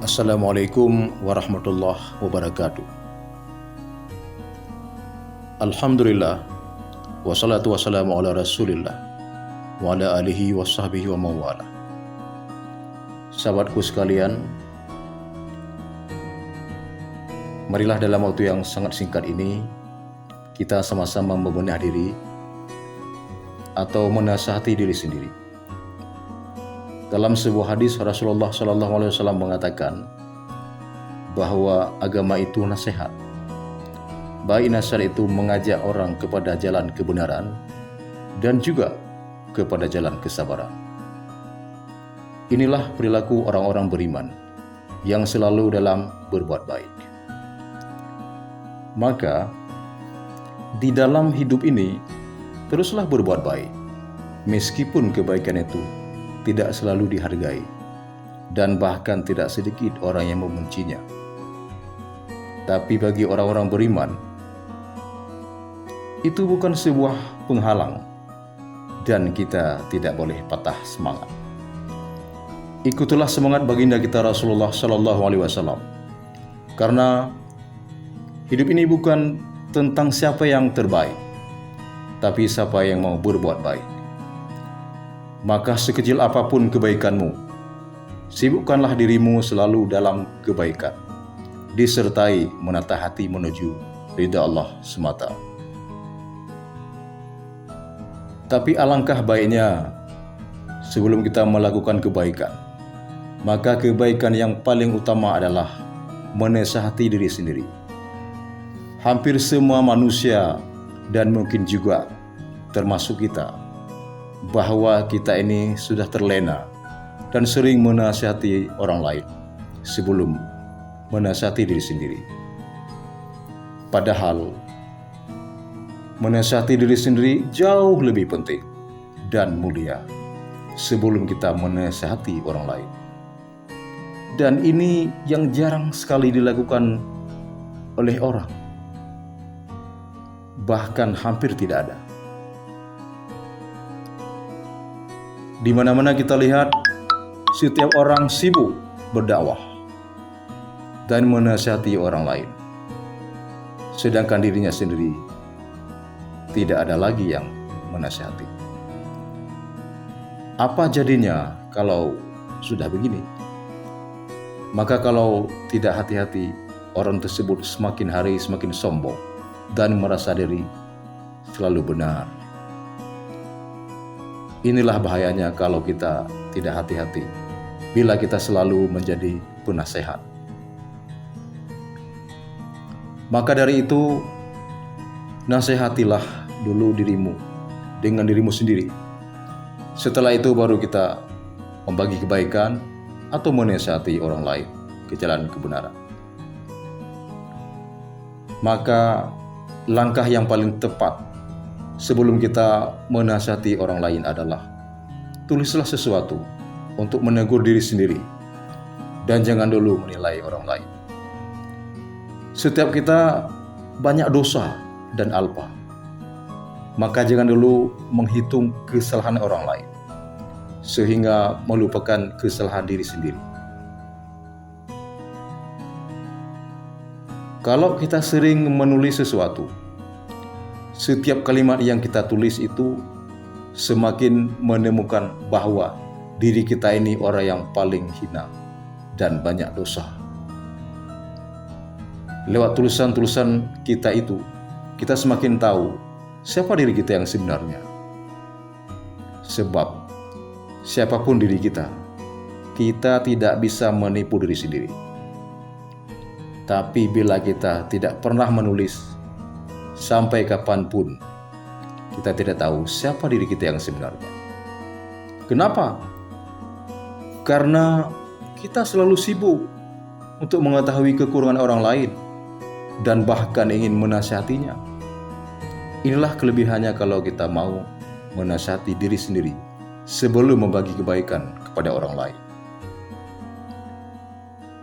Assalamualaikum warahmatullahi wabarakatuh. Alhamdulillah, wassalatu wassalamu ala rasulillah wa ala alihi wa sahbihi wa mawala. Sahabatku sekalian, marilah dalam waktu yang sangat singkat ini kita sama-sama membenah diri atau menasihati diri sendiri. Dalam sebuah hadis Rasulullah SAW mengatakan bahwa agama itu nasihat. Baik nasihat itu mengajak orang kepada jalan kebenaran dan juga kepada jalan kesabaran. Inilah perilaku orang-orang beriman yang selalu dalam berbuat baik. Maka di dalam hidup ini teruslah berbuat baik, meskipun kebaikan itu tidak selalu dihargai, dan bahkan tidak sedikit orang yang membencinya. Tapi bagi orang-orang beriman, itu bukan sebuah penghalang, dan kita tidak boleh patah semangat. Ikutilah semangat baginda kita Rasulullah SAW, karena hidup ini bukan tentang siapa yang terbaik, tapi siapa yang mau berbuat baik. Maka sekecil apapun kebaikanmu, sibukkanlah dirimu selalu dalam kebaikan, disertai menata hati menuju ridha Allah semata. Tapi alangkah baiknya sebelum kita melakukan kebaikan, maka kebaikan yang paling utama adalah menasihati diri sendiri. Hampir semua manusia dan mungkin juga termasuk kita, bahwa kita ini sudah terlena dan sering menasihati orang lain sebelum menasihati diri sendiri. Padahal menasihati diri sendiri jauh lebih penting dan mulia sebelum kita menasihati orang lain. Dan ini yang jarang sekali dilakukan oleh orang, bahkan hampir tidak ada. Di mana-mana kita lihat setiap orang sibuk berdakwah dan menasihati orang lain, sedangkan dirinya sendiri tidak ada lagi yang menasihati. Apa jadinya kalau sudah begini? Maka kalau tidak hati-hati, orang tersebut semakin hari semakin sombong dan merasa diri selalu benar. Inilah bahayanya kalau kita tidak hati-hati, bila kita selalu menjadi penasehat. Maka dari itu, nasihatilah dulu dirimu dengan dirimu sendiri. Setelah itu baru kita membagi kebaikan atau menasihati orang lain ke jalan kebenaran. Maka langkah yang paling tepat sebelum kita menasihati orang lain adalah tulislah sesuatu untuk menegur diri sendiri dan jangan dulu menilai orang lain. Setiap kita banyak dosa dan alpa, maka jangan dulu menghitung kesalahan orang lain sehingga melupakan kesalahan diri sendiri. Kalau kita sering menulis sesuatu, setiap kalimat yang kita tulis itu semakin menemukan bahwa diri kita ini orang yang paling hina dan banyak dosa. Lewat tulisan-tulisan kita itu, kita semakin tahu siapa diri kita yang sebenarnya. Sebab siapapun diri kita, kita tidak bisa menipu diri sendiri. Tapi bila kita tidak pernah menulis, sampai kapanpun kita tidak tahu siapa diri kita yang sebenarnya. Kenapa? Karena kita selalu sibuk untuk mengetahui kekurangan orang lain dan bahkan ingin menasihatinya. Inilah kelebihannya kalau kita mau menasihati diri sendiri sebelum membagi kebaikan kepada orang lain.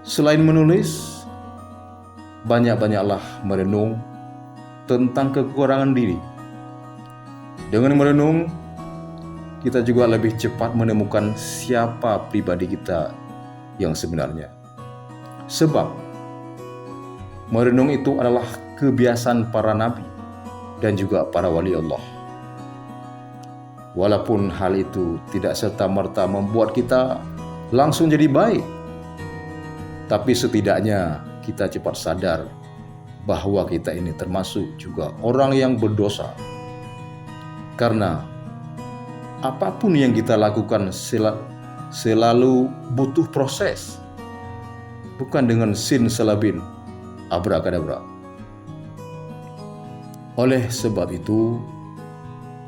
Selain menulis, banyak-banyaklah merenung tentang kekurangan diri. Dengan merenung, kita juga lebih cepat menemukan siapa pribadi kita yang sebenarnya. Sebab merenung itu adalah kebiasaan para nabi dan juga para wali Allah. Walaupun hal itu tidak serta-merta membuat kita langsung jadi baik, tapi setidaknya kita cepat sadar bahwa kita ini termasuk juga orang yang berdosa. Karena apapun yang kita lakukan selalu butuh proses, bukan dengan sin selabin abrakadabra. Oleh sebab itu,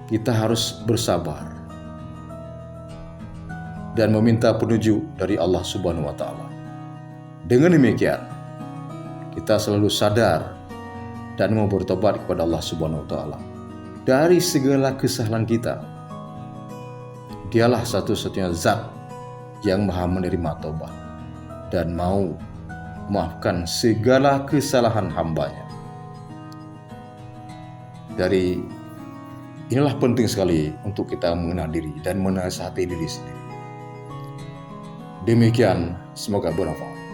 kita harus bersabar dan meminta petunjuk dari Allah Subhanahu wa Ta'ala. Dengan demikian, kita selalu sadar dan mau bertobat kepada Allah Subhanahu wa Ta'ala dari segala kesalahan kita. Dialah satu-satunya zat yang maha menerima tobat dan mau memaafkan segala kesalahan hambanya. Dari inilah penting sekali untuk kita mengenal diri dan menasihati diri sendiri. Demikian, semoga bermanfaat.